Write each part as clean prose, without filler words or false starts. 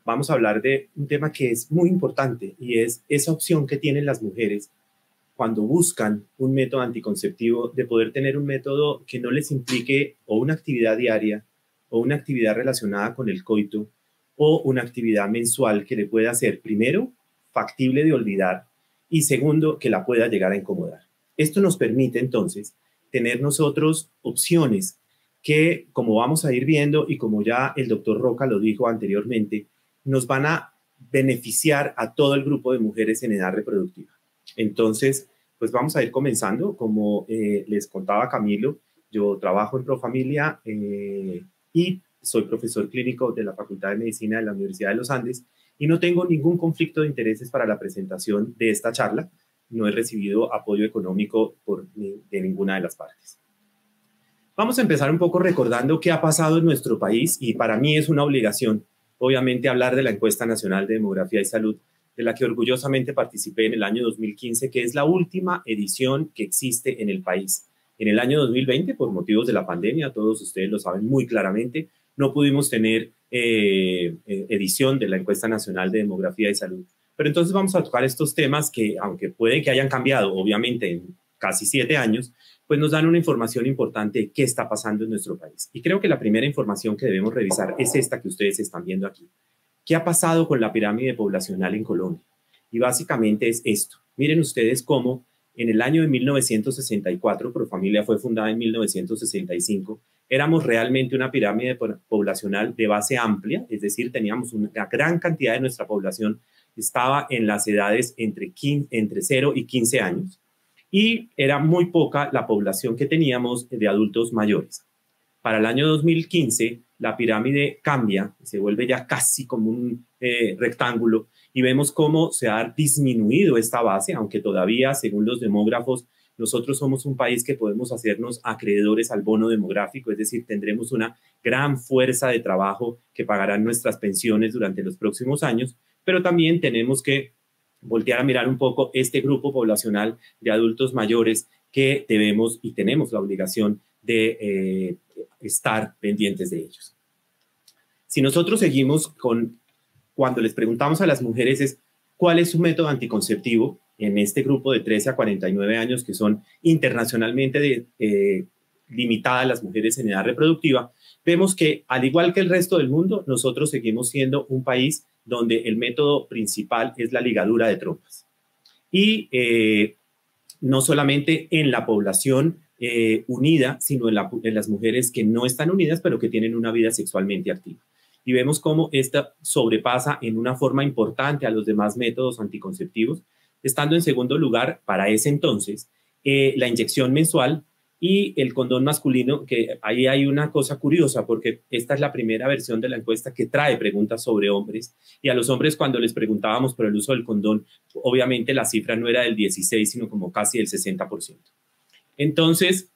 vamos a hablar de un tema que es muy importante y es esa opción que tienen las mujeres cuando buscan un método anticonceptivo, de poder tener un método que no les implique o una actividad diaria o una actividad relacionada con el coito o una actividad mensual que le pueda ser, primero, factible de olvidar y segundo, que la pueda llegar a incomodar. Esto nos permite entonces tener nosotros opciones que, como vamos a ir viendo y como ya el doctor Roca lo dijo anteriormente, nos van a beneficiar a todo el grupo de mujeres en edad reproductiva. Entonces, pues vamos a ir comenzando. Como les contaba Camilo, yo trabajo en Profamilia y soy profesor clínico de la Facultad de Medicina de la Universidad de los Andes y no tengo ningún conflicto de intereses para la presentación de esta charla. No he recibido apoyo económico de ninguna de las partes. Vamos a empezar un poco recordando qué ha pasado en nuestro país y para mí es una obligación, obviamente, hablar de la Encuesta Nacional de Demografía y Salud, de la que orgullosamente participé en el año 2015, que es la última edición que existe en el país. En el año 2020, por motivos de la pandemia, todos ustedes lo saben muy claramente, no pudimos tener edición de la Encuesta Nacional de Demografía y Salud. Pero entonces vamos a tocar estos temas que, aunque puede que hayan cambiado, obviamente, en casi 7 años, pues nos dan una información importante de qué está pasando en nuestro país. Y creo que la primera información que debemos revisar es esta que ustedes están viendo aquí. ¿Qué ha pasado con la pirámide poblacional en Colombia? Y básicamente es esto. Miren ustedes cómo en el año de 1964, Profamilia fue fundada en 1965, éramos realmente una pirámide poblacional de base amplia, es decir, teníamos una gran cantidad de nuestra población, estaba en las edades entre 0 y 15 años, y era muy poca la población que teníamos de adultos mayores. Para el año 2015, la pirámide cambia, se vuelve ya casi como un rectángulo y vemos cómo se ha disminuido esta base, aunque todavía, según los demógrafos, nosotros somos un país que podemos hacernos acreedores al bono demográfico, es decir, tendremos una gran fuerza de trabajo que pagarán nuestras pensiones durante los próximos años, pero también tenemos que voltear a mirar un poco este grupo poblacional de adultos mayores que debemos y tenemos la obligación de estar pendientes de ellos. Si nosotros seguimos con, cuando les preguntamos a las mujeres es cuál es su método anticonceptivo en este grupo de 13 a 49 años que son internacionalmente limitadas las mujeres en edad reproductiva, vemos que al igual que el resto del mundo, nosotros seguimos siendo un país donde el método principal es la ligadura de trompas. Y no solamente en la población unida, sino en las mujeres que no están unidas, pero que tienen una vida sexualmente activa. Y vemos cómo esta sobrepasa en una forma importante a los demás métodos anticonceptivos, estando en segundo lugar, para ese entonces, la inyección mensual y el condón masculino, que ahí hay una cosa curiosa, porque esta es la primera versión de la encuesta que trae preguntas sobre hombres, y a los hombres cuando les preguntábamos por el uso del condón, obviamente la cifra no era del 16, sino como casi del 60%. Entonces,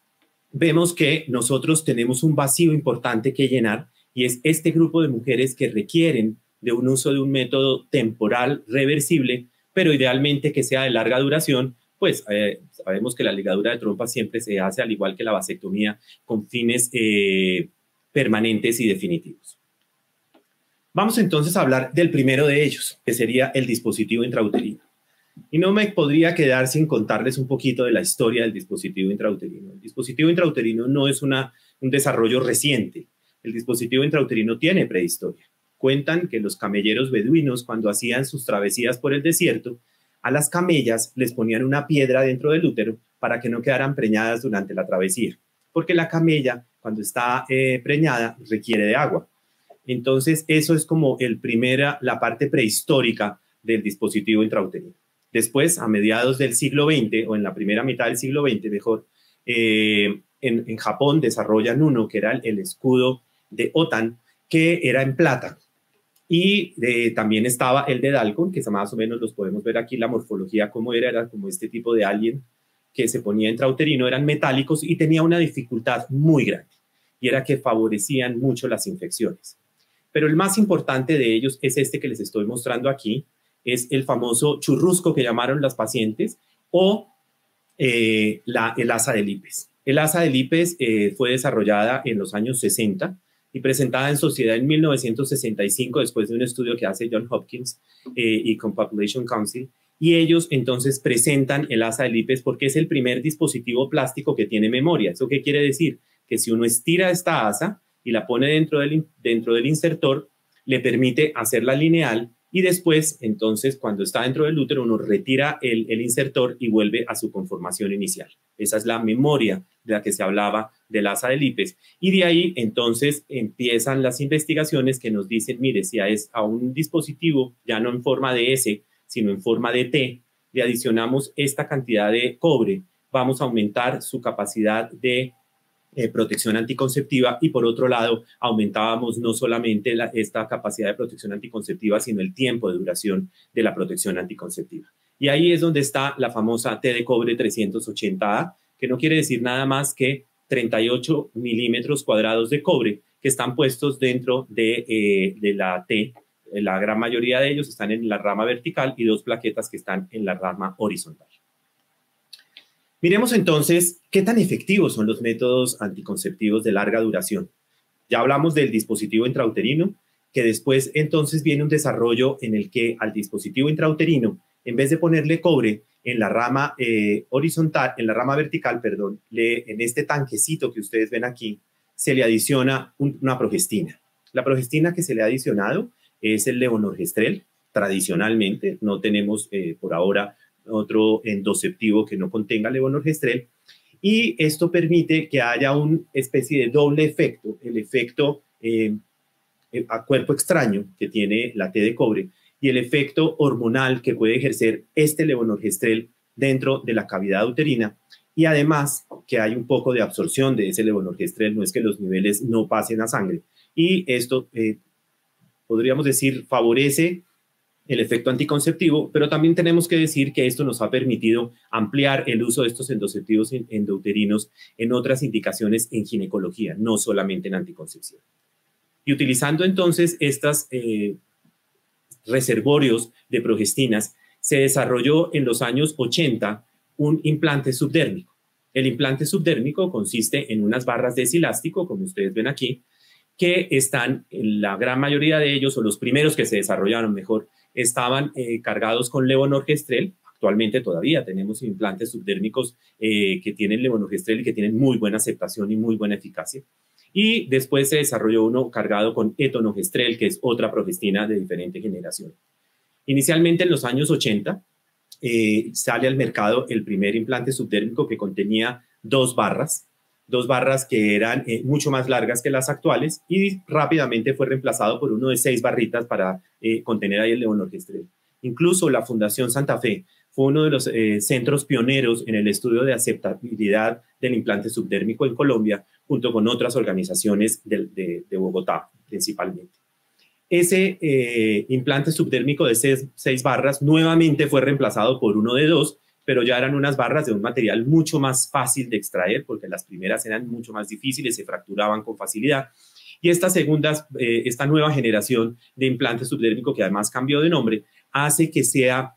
vemos que nosotros tenemos un vacío importante que llenar y es este grupo de mujeres que requieren de un uso de un método temporal reversible, pero idealmente que sea de larga duración, pues sabemos que la ligadura de trompas siempre se hace al igual que la vasectomía con fines permanentes y definitivos. Vamos entonces a hablar del primero de ellos, que sería el dispositivo intrauterino. Y no me podría quedar sin contarles un poquito de la historia del dispositivo intrauterino. El dispositivo intrauterino no es un desarrollo reciente. El dispositivo intrauterino tiene prehistoria. Cuentan que los camelleros beduinos, cuando hacían sus travesías por el desierto, a las camellas les ponían una piedra dentro del útero para que no quedaran preñadas durante la travesía, porque la camella, cuando está preñada, requiere de agua. Entonces, eso es como la parte prehistórica del dispositivo intrauterino. Después, a mediados del siglo XX, o en la primera mitad del siglo XX, mejor, en Japón desarrollan uno que era el escudo de OTAN, que era en plata. Y también estaba el de Dalcon, que más o menos los podemos ver aquí, la morfología cómo era como este tipo de alien que se ponía intrauterino, eran metálicos y tenía una dificultad muy grande, y era que favorecían mucho las infecciones. Pero el más importante de ellos es este que les estoy mostrando aquí, es el famoso churrusco que llamaron las pacientes, o el asa de Lipes. El asa de Lipes fue desarrollada en los años 60 y presentada en Sociedad en 1965 después de un estudio que hace John Hopkins y con Population Council. Y ellos entonces presentan el asa de Lipes porque es el primer dispositivo plástico que tiene memoria. ¿Eso qué quiere decir? Que si uno estira esta asa y la pone dentro del insertor, le permite hacerla lineal y después, entonces, cuando está dentro del útero, uno retira el insertor y vuelve a su conformación inicial. Esa es la memoria de la que se hablaba del asa de Lipes. Y de ahí, entonces, empiezan las investigaciones que nos dicen, mire, si a un dispositivo, ya no en forma de S, sino en forma de T, le adicionamos esta cantidad de cobre, vamos a aumentar su capacidad de protección anticonceptiva y por otro lado aumentábamos no solamente esta capacidad de protección anticonceptiva, sino el tiempo de duración de la protección anticonceptiva. Y ahí es donde está la famosa T de cobre 380A, que no quiere decir nada más que 38 milímetros cuadrados de cobre que están puestos dentro de la T. La gran mayoría de ellos están en la rama vertical y 2 plaquetas que están en la rama horizontal. Miremos entonces qué tan efectivos son los métodos anticonceptivos de larga duración. Ya hablamos del dispositivo intrauterino, que después entonces viene un desarrollo en el que al dispositivo intrauterino, en vez de ponerle cobre en la rama horizontal, en la rama vertical, perdón, en este tanquecito que ustedes ven aquí, se le adiciona una progestina. La progestina que se le ha adicionado es el levonorgestrel, tradicionalmente, no tenemos por ahora otro endoceptivo que no contenga levonorgestrel, y esto permite que haya una especie de doble efecto, el efecto a cuerpo extraño que tiene la T de cobre y el efecto hormonal que puede ejercer este levonorgestrel dentro de la cavidad uterina, y además que hay un poco de absorción de ese levonorgestrel, no es que los niveles no pasen a sangre, y esto podríamos decir favorece el efecto anticonceptivo, pero también tenemos que decir que esto nos ha permitido ampliar el uso de estos endoceptivos endouterinos en otras indicaciones en ginecología, no solamente en anticoncepción. Y utilizando entonces estos reservorios de progestinas, se desarrolló en los años 80 un implante subdérmico. El implante subdérmico consiste en unas barras de silástico, como ustedes ven aquí, que están, en la gran mayoría de ellos, o los primeros que se desarrollaron mejor, estaban cargados con levonorgestrel. Actualmente todavía tenemos implantes subdérmicos que tienen levonorgestrel y que tienen muy buena aceptación y muy buena eficacia. Y después se desarrolló uno cargado con etonogestrel, que es otra progestina de diferente generación. Inicialmente en los años 80 sale al mercado el primer implante subdérmico que contenía dos barras que eran mucho más largas que las actuales, y rápidamente fue reemplazado por uno de 6 barritas para contener ahí el levonorgestrel. Incluso la Fundación Santa Fe fue uno de los centros pioneros en el estudio de aceptabilidad del implante subdérmico en Colombia, junto con otras organizaciones de Bogotá principalmente. Ese implante subdérmico de 6 barras nuevamente fue reemplazado por uno de 2, pero ya eran unas barras de un material mucho más fácil de extraer, porque las primeras eran mucho más difíciles, se fracturaban con facilidad. Y esta nueva generación de implante subdérmico, que además cambió de nombre, hace que sea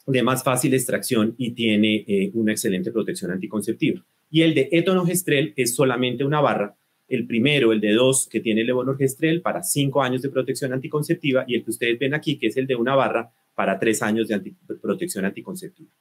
de más fácil extracción y tiene una excelente protección anticonceptiva. Y el de etonogestrel es solamente una barra. El primero, el de 2, que tiene levonorgestrel para 5 años de protección anticonceptiva, y el que ustedes ven aquí, que es el de una barra para 3 años de protección anticonceptiva.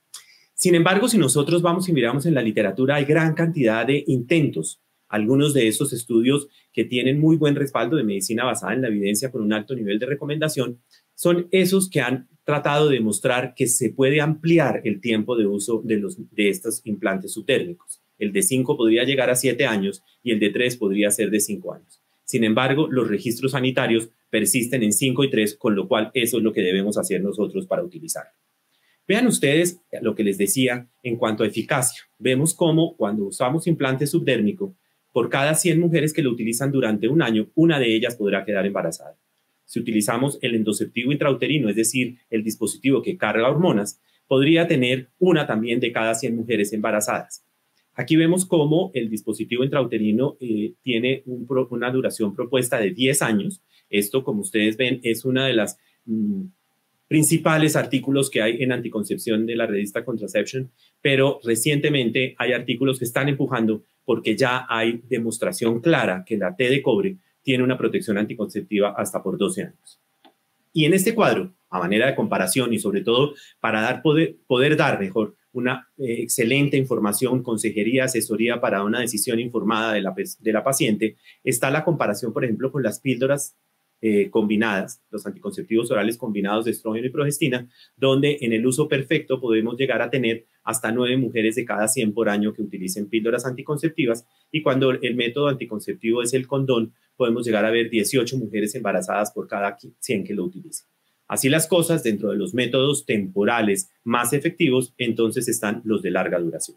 Sin embargo, si nosotros vamos y miramos en la literatura, hay gran cantidad de intentos. Algunos de esos estudios que tienen muy buen respaldo de medicina basada en la evidencia con un alto nivel de recomendación son esos que han tratado de demostrar que se puede ampliar el tiempo de uso de estos implantes subdérmicos. El de 5 podría llegar a 7 años y el de 3 podría ser de 5 años. Sin embargo, los registros sanitarios persisten en 5 y 3, con lo cual eso es lo que debemos hacer nosotros para utilizarlo. Vean ustedes lo que les decía en cuanto a eficacia. Vemos cómo cuando usamos implante subdérmico, por cada 100 mujeres que lo utilizan durante un año, una de ellas podrá quedar embarazada. Si utilizamos el endoceptivo intrauterino, es decir, el dispositivo que carga hormonas, podría tener una también de cada 100 mujeres embarazadas. Aquí vemos cómo el dispositivo intrauterino tiene una duración propuesta de 10 años. Esto, como ustedes ven, es una de las principales artículos que hay en anticoncepción de la revista Contraception, pero recientemente hay artículos que están empujando porque ya hay demostración clara que la T de cobre tiene una protección anticonceptiva hasta por 12 años. Y en este cuadro, a manera de comparación y sobre todo para poder dar mejor una excelente información, consejería, asesoría para una decisión informada de la paciente, está la comparación, por ejemplo, con las píldoras combinadas, los anticonceptivos orales combinados de estrógeno y progestina, donde en el uso perfecto podemos llegar a tener hasta 9 mujeres de cada 100 por año que utilicen píldoras anticonceptivas, y cuando el método anticonceptivo es el condón, podemos llegar a ver 18 mujeres embarazadas por cada 100 que lo utilicen. Así las cosas, dentro de los métodos temporales más efectivos, entonces están los de larga duración.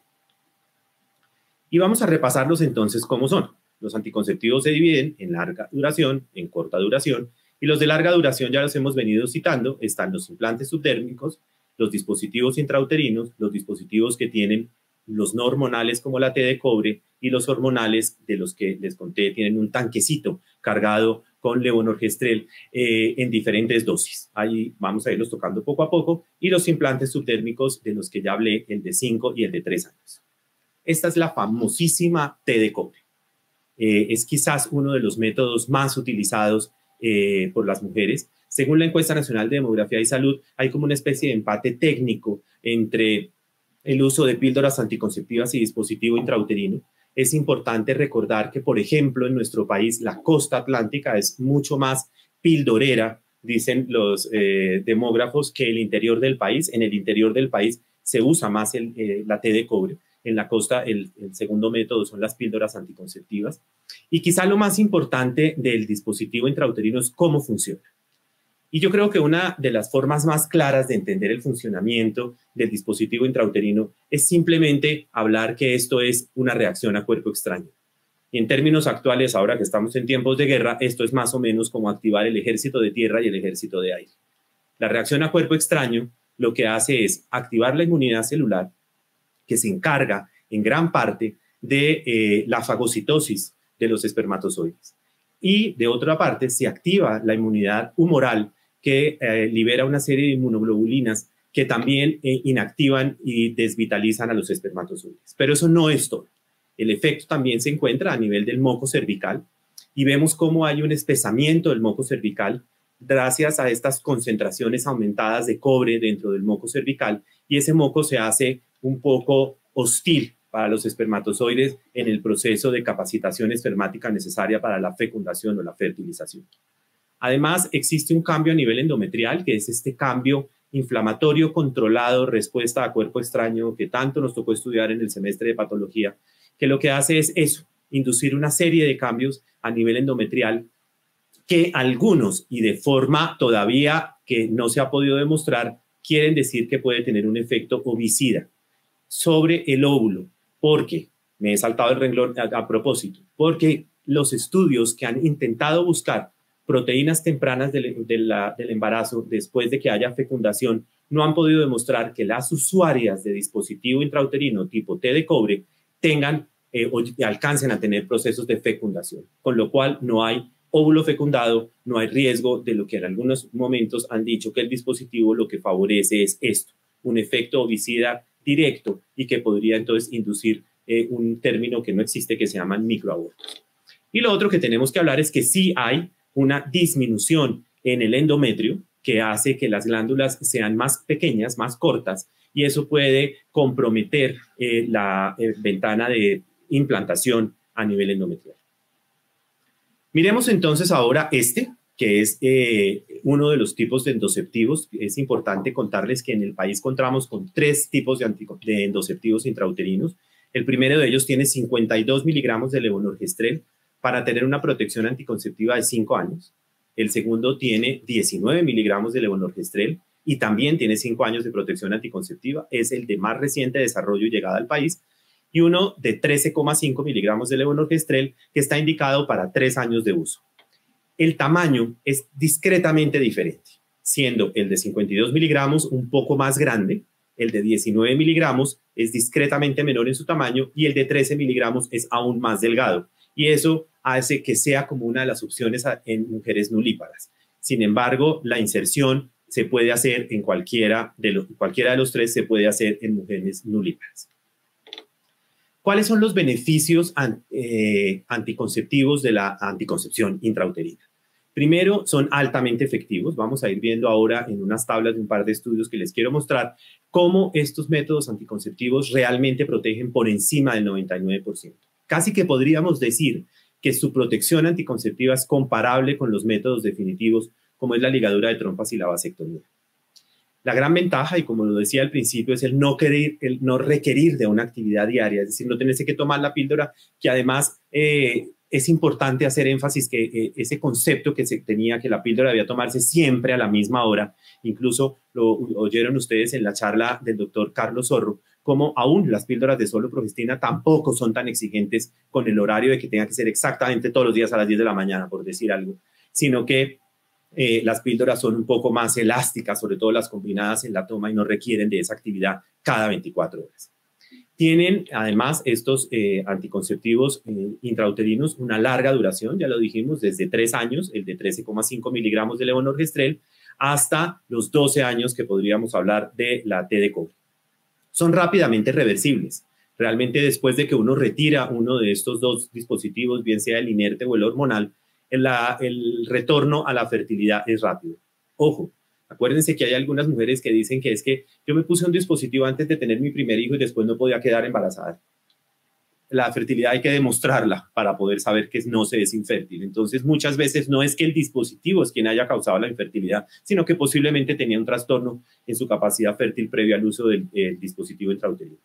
Y vamos a repasarlos entonces cómo son. Los anticonceptivos se dividen en larga duración, en corta duración, y los de larga duración ya los hemos venido citando. Están los implantes subdérmicos, los dispositivos intrauterinos, los dispositivos que tienen los no hormonales como la T de cobre, y los hormonales, de los que les conté, tienen un tanquecito cargado con levonorgestrel en diferentes dosis. Ahí vamos a irlos tocando poco a poco, y los implantes subdérmicos de los que ya hablé, el de 5 y el de 3 años. Esta es la famosísima T de cobre. Es quizás uno de los métodos más utilizados por las mujeres. Según la Encuesta Nacional de Demografía y Salud, hay como una especie de empate técnico entre el uso de píldoras anticonceptivas y dispositivo intrauterino. Es importante recordar que, por ejemplo, en nuestro país, la costa atlántica es mucho más pildorera, dicen los demógrafos, que el interior del país. En el interior del país se usa más la T de cobre. En la costa, el segundo método son las píldoras anticonceptivas. Y quizá lo más importante del dispositivo intrauterino es cómo funciona. Y yo creo que una de las formas más claras de entender el funcionamiento del dispositivo intrauterino es simplemente hablar que esto es una reacción a cuerpo extraño. Y en términos actuales, ahora que estamos en tiempos de guerra, esto es más o menos como activar el ejército de tierra y el ejército de aire. La reacción a cuerpo extraño lo que hace es activar la inmunidad celular, que se encarga en gran parte de la fagocitosis de los espermatozoides. Y de otra parte se activa la inmunidad humoral, que libera una serie de inmunoglobulinas que también inactivan y desvitalizan a los espermatozoides. Pero eso no es todo. El efecto también se encuentra a nivel del moco cervical, y vemos cómo hay un espesamiento del moco cervical gracias a estas concentraciones aumentadas de cobre dentro del moco cervical, y ese moco se hace un poco hostil para los espermatozoides en el proceso de capacitación espermática necesaria para la fecundación o la fertilización. Además, existe un cambio a nivel endometrial, que es este cambio inflamatorio controlado, respuesta a cuerpo extraño, que tanto nos tocó estudiar en el semestre de patología, que lo que hace es eso, inducir una serie de cambios a nivel endometrial, que algunos, y de forma todavía que no se ha podido demostrar, quieren decir que puede tener un efecto ovicida sobre el óvulo. Porque me he saltado el renglón a propósito, porque los estudios que han intentado buscar proteínas tempranas del embarazo después de que haya fecundación no han podido demostrar que las usuarias de dispositivo intrauterino tipo T de cobre tengan o alcancen a tener procesos de fecundación, con lo cual no hay óvulo fecundado, no hay riesgo de lo que en algunos momentos han dicho que el dispositivo lo que favorece es esto, un efecto ovicida directo, y que podría entonces inducir un término que no existe, que se llaman microabortos. Y lo otro que tenemos que hablar es que sí hay una disminución en el endometrio que hace que las glándulas sean más pequeñas, más cortas, y eso puede comprometer la ventana de implantación a nivel endometrial. Miremos entonces ahora que es uno de los tipos de endoceptivos. Es importante contarles que en el país contamos con 3 tipos de endoceptivos intrauterinos. El primero de ellos tiene 52 miligramos de levonorgestrel para tener una protección anticonceptiva de 5 años. El segundo tiene 19 miligramos de levonorgestrel y también tiene 5 años de protección anticonceptiva. Es el de más reciente desarrollo y llegada al país. Y uno de 13,5 miligramos de levonorgestrel que está indicado para 3 años de uso. El tamaño es discretamente diferente, siendo el de 52 miligramos un poco más grande, el de 19 miligramos es discretamente menor en su tamaño y el de 13 miligramos es aún más delgado. Y eso hace que sea como una de las opciones en mujeres nulíparas. Sin embargo, la inserción se puede hacer en cualquiera de los 3, se puede hacer en mujeres nulíparas. ¿Cuáles son los beneficios anticonceptivos de la anticoncepción intrauterina? Primero, son altamente efectivos. Vamos a ir viendo ahora en unas tablas de un par de estudios que les quiero mostrar cómo estos métodos anticonceptivos realmente protegen por encima del 99%. Casi que podríamos decir que su protección anticonceptiva es comparable con los métodos definitivos, como es la ligadura de trompas y la vasectomía. La gran ventaja, y como lo decía al principio, es el no requerir de una actividad diaria, es decir, no tenerse que tomar la píldora, que además es importante hacer énfasis que ese concepto que se tenía, que la píldora debía tomarse siempre a la misma hora, incluso lo oyeron ustedes en la charla del doctor Carlos Zorro, como aún las píldoras de soloprogestina tampoco son tan exigentes con el horario de que tenga que ser exactamente todos los días a las 10 de la mañana, por decir algo, sino que las píldoras son un poco más elásticas, sobre todo las combinadas en la toma, y no requieren de esa actividad cada 24 horas. Tienen además estos anticonceptivos intrauterinos una larga duración, ya lo dijimos, desde 3 años, el de 13,5 miligramos de levonorgestrel, hasta los 12 años que podríamos hablar de la T de cobre. Son rápidamente reversibles. Realmente después de que uno retira uno de estos dos dispositivos, bien sea el inerte o el hormonal, el retorno a la fertilidad es rápido. Ojo, acuérdense que hay algunas mujeres que dicen que es que yo me puse un dispositivo antes de tener mi primer hijo y después no podía quedar embarazada. La fertilidad hay que demostrarla para poder saber que no se es infértil. Entonces, muchas veces no es que el dispositivo es quien haya causado la infertilidad, sino que posiblemente tenía un trastorno en su capacidad fértil previo al uso del dispositivo intrauterino.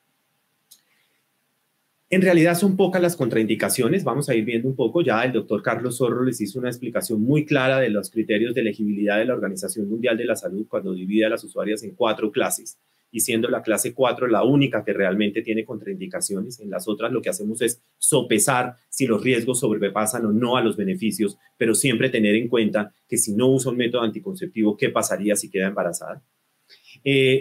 En realidad son pocas las contraindicaciones, vamos a ir viendo un poco, ya el doctor Carlos Zorro les hizo una explicación muy clara de los criterios de elegibilidad de la Organización Mundial de la Salud cuando divide a las usuarias en 4 clases, y siendo la clase 4 la única que realmente tiene contraindicaciones. En las otras lo que hacemos es sopesar si los riesgos sobrepasan o no a los beneficios, pero siempre tener en cuenta que si no usa un método anticonceptivo, ¿qué pasaría si queda embarazada?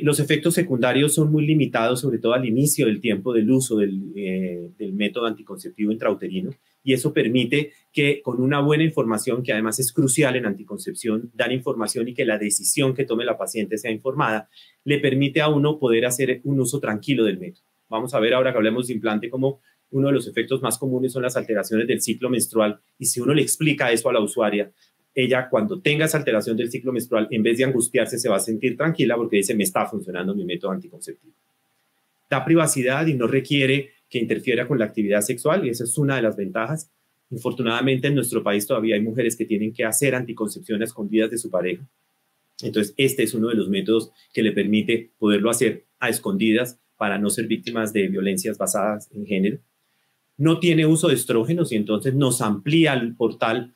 Los efectos secundarios son muy limitados, sobre todo al inicio del tiempo del uso del método anticonceptivo intrauterino, y eso permite que con una buena información, que además es crucial en anticoncepción, dar información y que la decisión que tome la paciente sea informada, le permite a uno poder hacer un uso tranquilo del método. Vamos a ver ahora que hablemos de implante como uno de los efectos más comunes son las alteraciones del ciclo menstrual, y si uno le explica eso a la usuaria, ella cuando tenga esa alteración del ciclo menstrual, en vez de angustiarse, se va a sentir tranquila porque dice, me está funcionando mi método anticonceptivo. Da privacidad y no requiere que interfiera con la actividad sexual, y esa es una de las ventajas. Infortunadamente en nuestro país todavía hay mujeres que tienen que hacer anticoncepción a escondidas de su pareja. Entonces este es uno de los métodos que le permite poderlo hacer a escondidas para no ser víctimas de violencias basadas en género. No tiene uso de estrógenos y entonces nos amplía el portal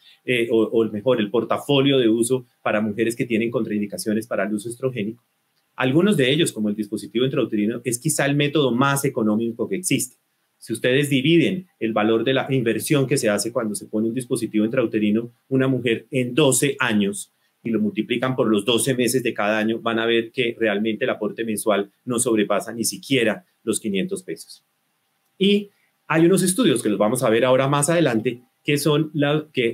o mejor, el portafolio de uso para mujeres que tienen contraindicaciones para el uso estrogénico. Algunos de ellos, como el dispositivo intrauterino, es quizá el método más económico que existe. Si ustedes dividen el valor de la inversión que se hace cuando se pone un dispositivo intrauterino, una mujer en 12 años, y lo multiplican por los 12 meses de cada año, van a ver que realmente el aporte mensual no sobrepasa ni siquiera los 500 pesos. Y hay unos estudios que los vamos a ver ahora más adelante, que son los que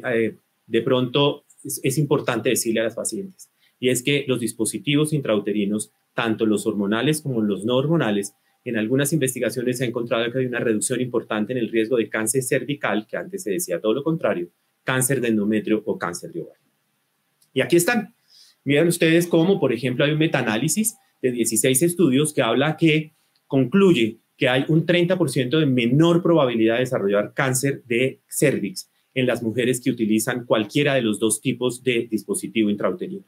de pronto es importante decirle a las pacientes, y es que los dispositivos intrauterinos, tanto los hormonales como los no hormonales, en algunas investigaciones se ha encontrado que hay una reducción importante en el riesgo de cáncer cervical, que antes se decía todo lo contrario, cáncer de endometrio o cáncer de ovario. Y aquí están. Miren ustedes cómo, por ejemplo, hay un metaanálisis de 16 estudios que habla que concluye que hay un 30% de menor probabilidad de desarrollar cáncer de cérvix en las mujeres que utilizan cualquiera de los dos tipos de dispositivo intrauterino.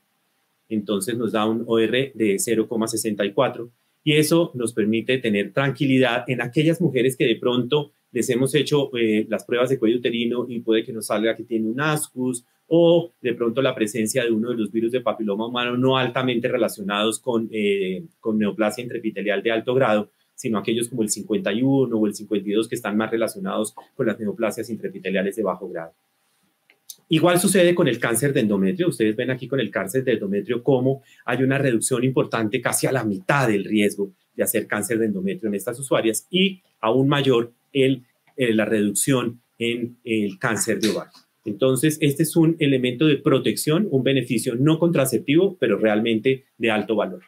Entonces nos da un OR de 0,64 y eso nos permite tener tranquilidad en aquellas mujeres que de pronto les hemos hecho las pruebas de cuello uterino y puede que nos salga que tiene un ascus o de pronto la presencia de uno de los virus de papiloma humano no altamente relacionados con neoplasia intraepitelial de alto grado, sino aquellos como el 51 o el 52 que están más relacionados con las neoplasias intraepiteliales de bajo grado. Igual sucede con el cáncer de endometrio. Ustedes ven aquí con el cáncer de endometrio cómo hay una reducción importante, casi a la mitad del riesgo de hacer cáncer de endometrio en estas usuarias y aún mayor la reducción en el cáncer de ovario. Entonces, este es un elemento de protección, un beneficio no contraceptivo, pero realmente de alto valor.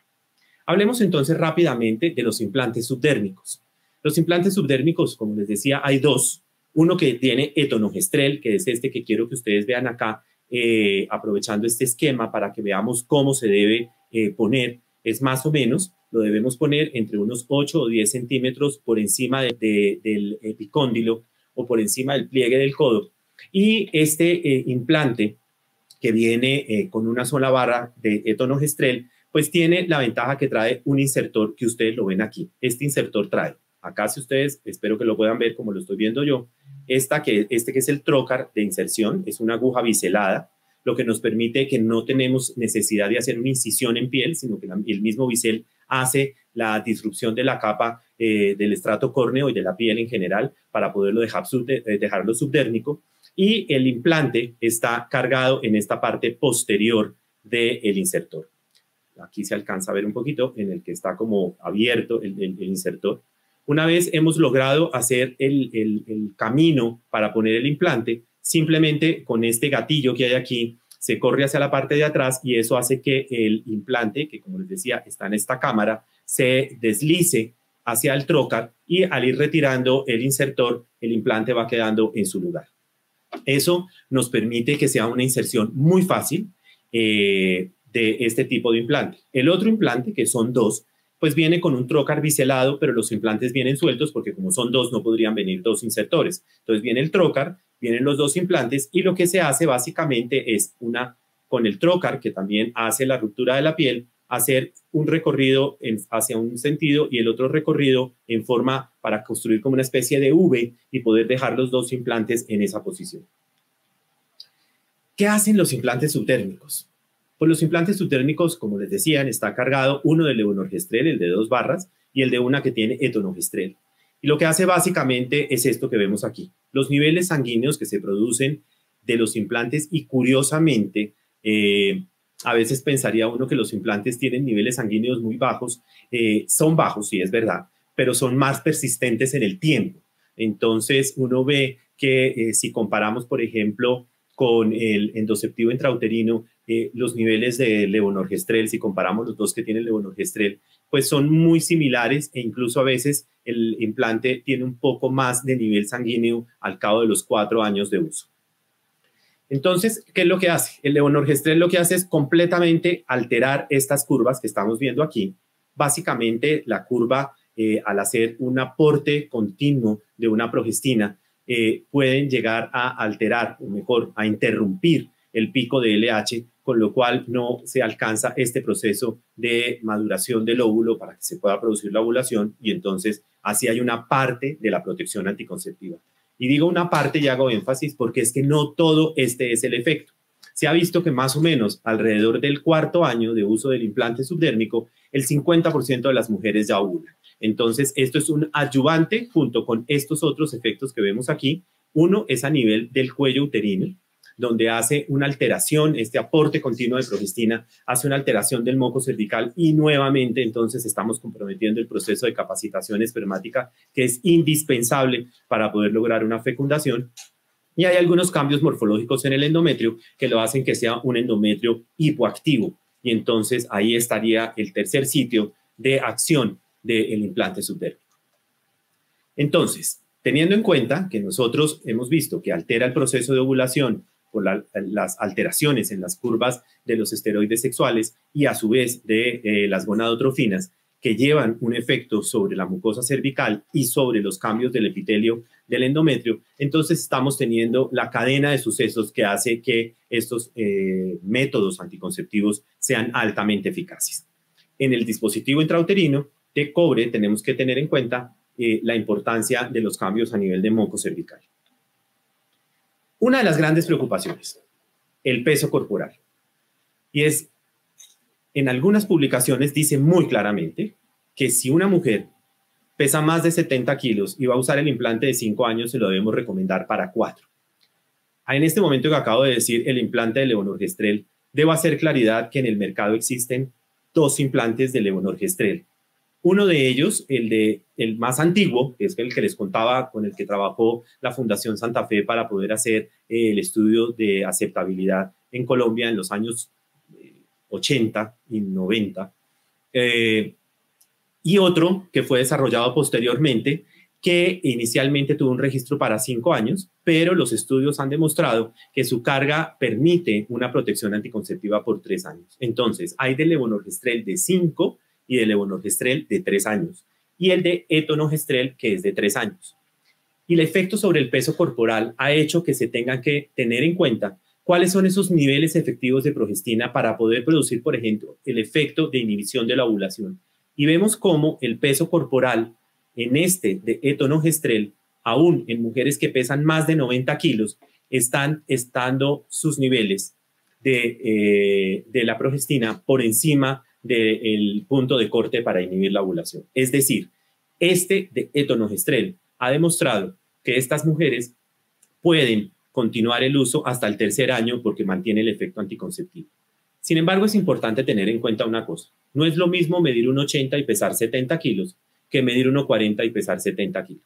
Hablemos entonces rápidamente de los implantes subdérmicos. Los implantes subdérmicos, como les decía, hay dos. Uno que tiene etonogestrel, que es este que quiero que ustedes vean acá, aprovechando este esquema para que veamos cómo se debe poner. Es más o menos, lo debemos poner entre unos 8 o 10 centímetros por encima del epicóndilo o por encima del pliegue del codo. Y este implante que viene con una sola barra de etonogestrel, pues tiene la ventaja que trae un insertor que ustedes lo ven aquí. Este insertor trae, acá si ustedes, espero que lo puedan ver como lo estoy viendo yo, este que es el trocar de inserción, es una aguja biselada, lo que nos permite que no tenemos necesidad de hacer una incisión en piel, sino que el mismo bisel hace la disrupción de la capa del estrato córneo y de la piel en general para poderlo dejarlo subdérmico. Y el implante está cargado en esta parte posterior del insertor. Aquí se alcanza a ver un poquito en el que está como abierto el insertor. Una vez hemos logrado hacer el camino para poner el implante, simplemente con este gatillo que hay aquí, se corre hacia la parte de atrás y eso hace que el implante, que como les decía está en esta cámara, se deslice hacia el trocar y al ir retirando el insertor, el implante va quedando en su lugar. Eso nos permite que sea una inserción muy fácil de este tipo de implante. El otro implante, que son dos, pues viene con un trocar biselado, pero los implantes vienen sueltos porque como son dos no podrían venir dos insertores. Entonces viene el trocar, vienen los dos implantes y lo que se hace básicamente es con el trocar, que también hace la ruptura de la piel, hacer un recorrido hacia un sentido y el otro recorrido en forma para construir como una especie de V y poder dejar los dos implantes en esa posición. ¿Qué hacen los implantes subdérmicos? Pues los implantes subdérmicos, como les decían, está cargado uno del levonorgestrel, el de 2 barras, y el de una que tiene etonogestrel. Y lo que hace básicamente es esto que vemos aquí. Los niveles sanguíneos que se producen de los implantes y curiosamente, a veces pensaría uno que los implantes tienen niveles sanguíneos muy bajos. Son bajos, sí, es verdad, pero son más persistentes en el tiempo. Entonces, uno ve que si comparamos, por ejemplo, con el endoceptivo intrauterino, los niveles de levonorgestrel, si comparamos los dos que tienen levonorgestrel, pues son muy similares e incluso a veces el implante tiene un poco más de nivel sanguíneo al cabo de los 4 años de uso. Entonces, ¿qué es lo que hace? El levonorgestrel lo que hace es completamente alterar estas curvas que estamos viendo aquí. Básicamente, la curva, al hacer un aporte continuo de una progestina, pueden llegar a alterar, o mejor, a interrumpir el pico de LH, con lo cual no se alcanza este proceso de maduración del óvulo para que se pueda producir la ovulación y entonces así hay una parte de la protección anticonceptiva. Y digo una parte y hago énfasis porque es que no todo este es el efecto. Se ha visto que más o menos alrededor del 4.º año de uso del implante subdérmico, el 50% de las mujeres ya ovulan. Entonces, esto es un adyuvante junto con estos otros efectos que vemos aquí. Uno es a nivel del cuello uterino, donde hace una alteración, este aporte continuo de progestina hace una alteración del moco cervical y nuevamente entonces estamos comprometiendo el proceso de capacitación espermática que es indispensable para poder lograr una fecundación. Y hay algunos cambios morfológicos en el endometrio que lo hacen que sea un endometrio hipoactivo y entonces ahí estaría el tercer sitio de acción del implante subdérmico. Entonces, teniendo en cuenta que nosotros hemos visto que altera el proceso de ovulación por las alteraciones en las curvas de los esteroides sexuales y a su vez de las gonadotrofinas que llevan un efecto sobre la mucosa cervical y sobre los cambios del epitelio del endometrio, entonces estamos teniendo la cadena de sucesos que hace que estos métodos anticonceptivos sean altamente eficaces. En el dispositivo intrauterino de cobre tenemos que tener en cuenta la importancia de los cambios a nivel de moco cervical. Una de las grandes preocupaciones, el peso corporal. Y es, en algunas publicaciones dice muy claramente que si una mujer pesa más de 70 kilos y va a usar el implante de 5 años, se lo debemos recomendar para 4. En este momento que acabo de decir, el implante de levonorgestrel, debo hacer claridad que en el mercado existen 2 implantes de levonorgestrel. Uno de ellos, el más antiguo, que es el que les contaba, con el que trabajó la Fundación Santa Fe para poder hacer el estudio de aceptabilidad en Colombia en los años 80 y 90. Y otro que fue desarrollado posteriormente, que inicialmente tuvo un registro para 5 años, pero los estudios han demostrado que su carga permite una protección anticonceptiva por 3 años. Entonces, hay del levonorgestrel de 5 y del levonorgestrel de 3 años, y el de etonogestrel, que es de 3 años. Y el efecto sobre el peso corporal ha hecho que se tengan que tener en cuenta cuáles son esos niveles efectivos de progestina para poder producir, por ejemplo, el efecto de inhibición de la ovulación. Y vemos cómo el peso corporal en este de etonogestrel, aún en mujeres que pesan más de 90 kilos, están estando sus niveles de la progestina por encima del punto de corte para inhibir la ovulación. Es decir, este de etonogestrel ha demostrado que estas mujeres pueden continuar el uso hasta el 3er año porque mantiene el efecto anticonceptivo. Sin embargo, es importante tener en cuenta una cosa. No es lo mismo medir 1,80 y pesar 70 kilos que medir 1,40 y pesar 70 kilos.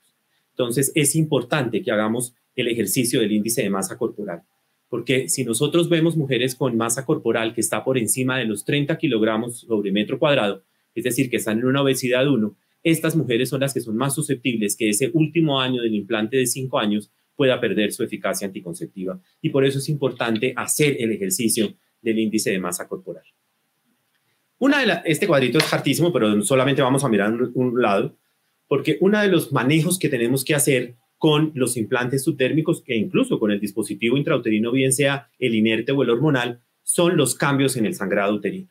Entonces, es importante que hagamos el ejercicio del índice de masa corporal, porque si nosotros vemos mujeres con masa corporal que está por encima de los 30 kilogramos sobre metro cuadrado, es decir, que están en una obesidad 1, estas mujeres son las que son más susceptibles que ese último año del implante de 5 años pueda perder su eficacia anticonceptiva. Y por eso es importante hacer el ejercicio del índice de masa corporal. Este cuadrito es hartísimo, pero solamente vamos a mirar un lado, porque uno de los manejos que tenemos que hacer con los implantes subdérmicos e incluso con el dispositivo intrauterino, bien sea el inerte o el hormonal, son los cambios en el sangrado uterino.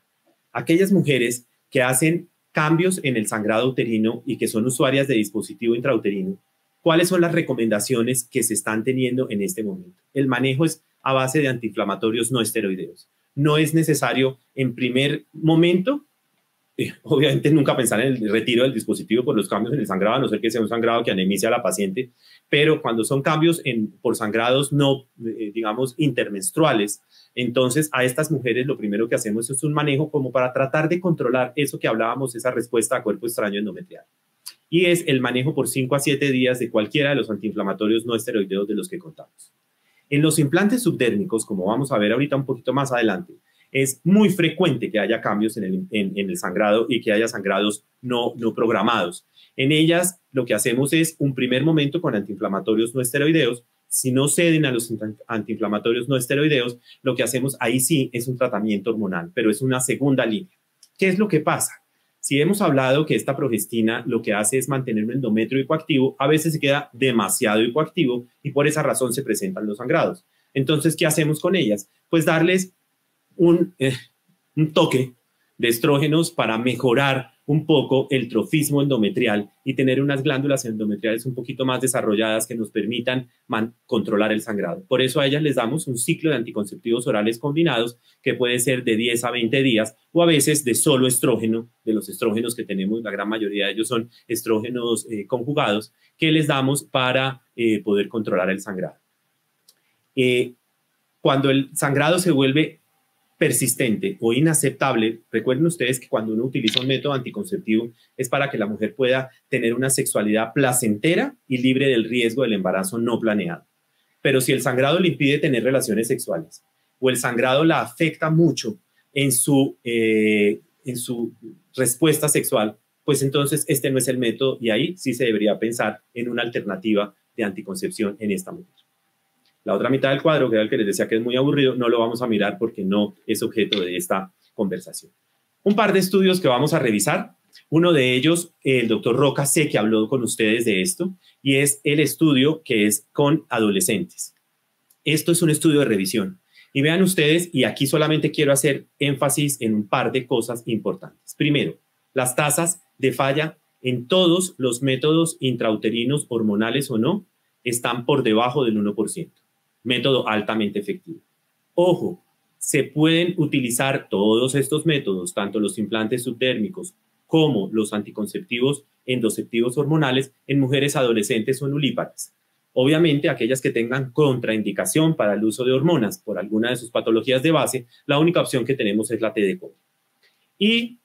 Aquellas mujeres que hacen cambios en el sangrado uterino y que son usuarias de dispositivo intrauterino, ¿cuáles son las recomendaciones que se están teniendo en este momento? El manejo es a base de antiinflamatorios no esteroideos. No es necesario en primer momento, obviamente nunca pensar en el retiro del dispositivo por los cambios en el sangrado, a no ser que sea un sangrado que anemice a la paciente, pero cuando son cambios por sangrados no, digamos, intermenstruales, entonces a estas mujeres lo primero que hacemos es un manejo como para tratar de controlar eso que hablábamos, esa respuesta a cuerpo extraño endometrial. Y es el manejo por 5 a 7 días de cualquiera de los antiinflamatorios no esteroideos de los que contamos. En los implantes subdérmicos, como vamos a ver ahorita un poquito más adelante, es muy frecuente que haya cambios en el sangrado y que haya sangrados no programados. En ellas, lo que hacemos es un primer momento con antiinflamatorios no esteroideos. Si no ceden a los antiinflamatorios no esteroideos, lo que hacemos ahí sí es un tratamiento hormonal, pero es una segunda línea. ¿Qué es lo que pasa? Si hemos hablado que esta progestina lo que hace es mantener un endometrio hipoactivo, a veces se queda demasiado hipoactivo y por esa razón se presentan los sangrados. Entonces, ¿qué hacemos con ellas? Pues darles un toque de estrógenos para mejorar un poco el trofismo endometrial y tener unas glándulas endometriales un poquito más desarrolladas que nos permitan controlar el sangrado. Por eso a ellas les damos un ciclo de anticonceptivos orales combinados que puede ser de 10 a 20 días o a veces de solo estrógeno, de los estrógenos que tenemos, la gran mayoría de ellos son estrógenos conjugados, que les damos para poder controlar el sangrado. Cuando el sangrado se vuelve persistente o inaceptable, recuerden ustedes que cuando uno utiliza un método anticonceptivo es para que la mujer pueda tener una sexualidad placentera y libre del riesgo del embarazo no planeado. Pero si el sangrado le impide tener relaciones sexuales o el sangrado la afecta mucho en su respuesta sexual, pues entonces este no es el método y ahí sí se debería pensar en una alternativa de anticoncepción en esta mujer. La otra mitad del cuadro, que era el que les decía que es muy aburrido, no lo vamos a mirar porque no es objeto de esta conversación. Un par de estudios que vamos a revisar. Uno de ellos, el doctor Roca, sé que habló con ustedes de esto, y es el estudio que es con adolescentes. Esto es un estudio de revisión. Y vean ustedes, y aquí solamente quiero hacer énfasis en un par de cosas importantes. Primero, las tasas de falla en todos los métodos intrauterinos, hormonales o no, están por debajo del 1%. Método altamente efectivo. Ojo, se pueden utilizar todos estos métodos, tanto los implantes subdérmicos como los anticonceptivos endoceptivos hormonales en mujeres adolescentes o nulíparas. Obviamente, aquellas que tengan contraindicación para el uso de hormonas por alguna de sus patologías de base, la única opción que tenemos es la TDCO. Y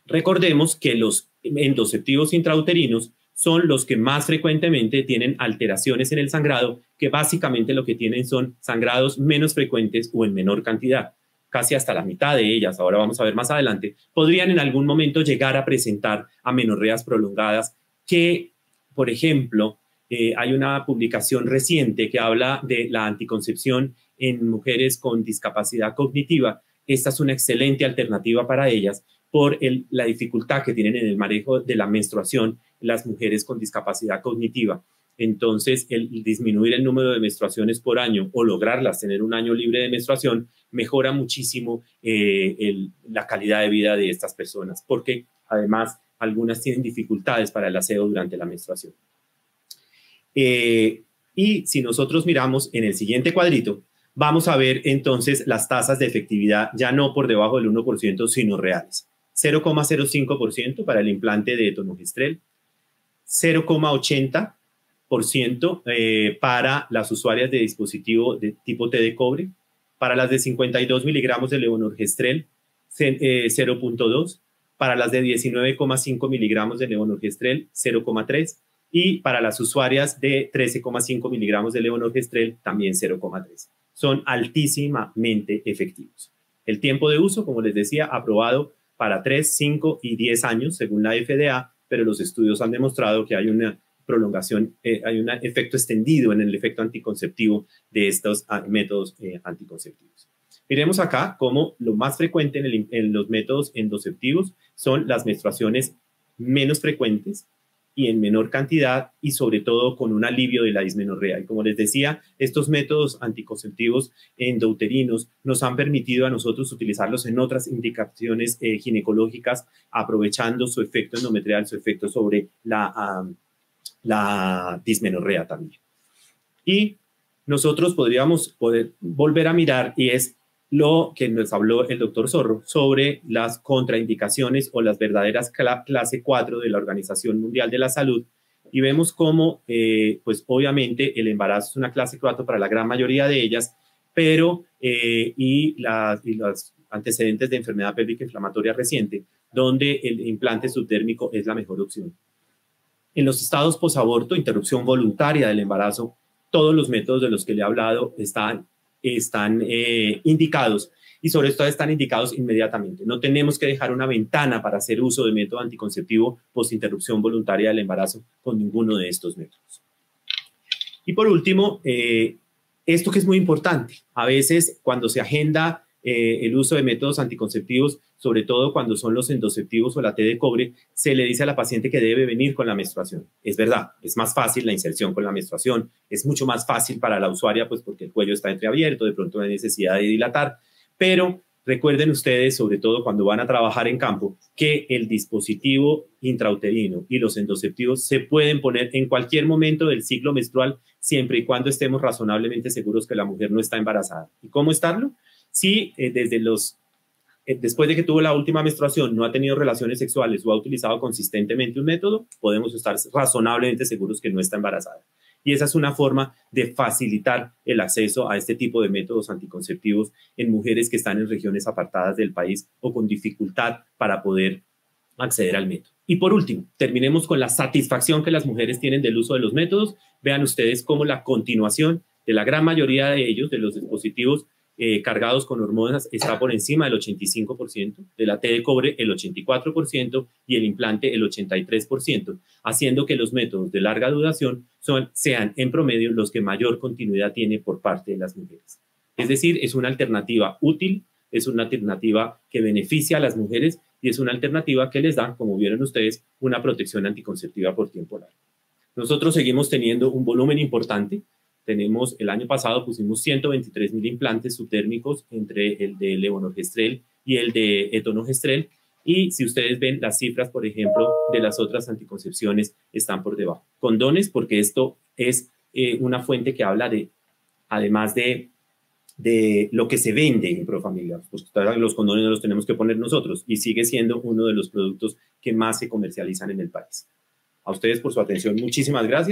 recordemos que los endoceptivos intrauterinos son los que más frecuentemente tienen alteraciones en el sangrado, que básicamente lo que tienen son sangrados menos frecuentes o en menor cantidad. Casi hasta la mitad de ellas, ahora vamos a ver más adelante, podrían en algún momento llegar a presentar amenorreas prolongadas que por ejemplo, hay una publicación reciente que habla de la anticoncepción en mujeres con discapacidad cognitiva. Esta es una excelente alternativa para ellas por la dificultad que tienen en el manejo de la menstruación las mujeres con discapacidad cognitiva. Entonces, el disminuir el número de menstruaciones por año o lograrlas tener un año libre de menstruación mejora muchísimo la calidad de vida de estas personas, porque además algunas tienen dificultades para el aseo durante la menstruación. Y si nosotros miramos en el siguiente cuadrito, vamos a ver entonces las tasas de efectividad ya no por debajo del 1%, sino reales. 0,05% para el implante de etonogestrel, 0,80% para las usuarias de dispositivo de tipo T de cobre, para las de 52 miligramos de levonorgestrel, 0,2%, para las de 19,5 miligramos de levonorgestrel, 0,3%, y para las usuarias de 13,5 miligramos de levonorgestrel, también 0,3%. Son altísimamente efectivos. El tiempo de uso, como les decía, aprobado para 3, 5 y 10 años, según la FDA, pero los estudios han demostrado que hay una prolongación, hay un efecto extendido en el efecto anticonceptivo de estos métodos anticonceptivos. Miremos acá cómo lo más frecuente en los métodos endoceptivos son las menstruaciones menos frecuentes y en menor cantidad y sobre todo con un alivio de la dismenorrea. Y como les decía, estos métodos anticonceptivos endouterinos nos han permitido a nosotros utilizarlos en otras indicaciones ginecológicas, aprovechando su efecto endometrial, su efecto sobre la dismenorrea también. Y nosotros podríamos volver a mirar, y es lo que nos habló el doctor Zorro sobre las contraindicaciones o las verdaderas clase 4 de la Organización Mundial de la Salud, y vemos cómo, pues obviamente el embarazo es una clase 4 para la gran mayoría de ellas, pero los antecedentes de enfermedad pélvica inflamatoria reciente, donde el implante subdérmico es la mejor opción. En los estados posaborto, interrupción voluntaria del embarazo, todos los métodos de los que le he hablado están indicados, y sobre todo están indicados inmediatamente. No tenemos que dejar una ventana para hacer uso de método anticonceptivo post-interrupción voluntaria del embarazo con ninguno de estos métodos. Y por último, esto que es muy importante, a veces cuando se agenda el uso de métodos anticonceptivos, sobre todo cuando son los endoceptivos o la T de cobre, se le dice a la paciente que debe venir con la menstruación. Es verdad, es más fácil la inserción con la menstruación, es mucho más fácil para la usuaria, pues porque el cuello está entreabierto, de pronto no hay necesidad de dilatar, pero recuerden ustedes, sobre todo cuando van a trabajar en campo, que el dispositivo intrauterino y los endoceptivos se pueden poner en cualquier momento del ciclo menstrual, siempre y cuando estemos razonablemente seguros que la mujer no está embarazada. ¿Y cómo estarlo? Si después de que tuvo la última menstruación no ha tenido relaciones sexuales o ha utilizado consistentemente un método, podemos estar razonablemente seguros que no está embarazada. Y esa es una forma de facilitar el acceso a este tipo de métodos anticonceptivos en mujeres que están en regiones apartadas del país o con dificultad para poder acceder al método. Y por último, terminemos con la satisfacción que las mujeres tienen del uso de los métodos. Vean ustedes cómo la continuación de la gran mayoría de ellos, de los dispositivos cargados con hormonas, está por encima del 85%, de la T de cobre el 84% y el implante el 83%, haciendo que los métodos de larga duración sean en promedio los que mayor continuidad tiene por parte de las mujeres. Es decir, es una alternativa útil, es una alternativa que beneficia a las mujeres y es una alternativa que les da, como vieron ustedes, una protección anticonceptiva por tiempo largo. Nosotros seguimos teniendo un volumen importante. El año pasado pusimos 123.000 implantes subdérmicos entre el de levonorgestrel y el de etonogestrel, y si ustedes ven las cifras, por ejemplo, de las otras anticoncepciones están por debajo. Condones, porque esto es una fuente que habla además de lo que se vende en Profamilia, pues los condones no los tenemos que poner nosotros y sigue siendo uno de los productos que más se comercializan en el país. A ustedes por su atención, muchísimas gracias.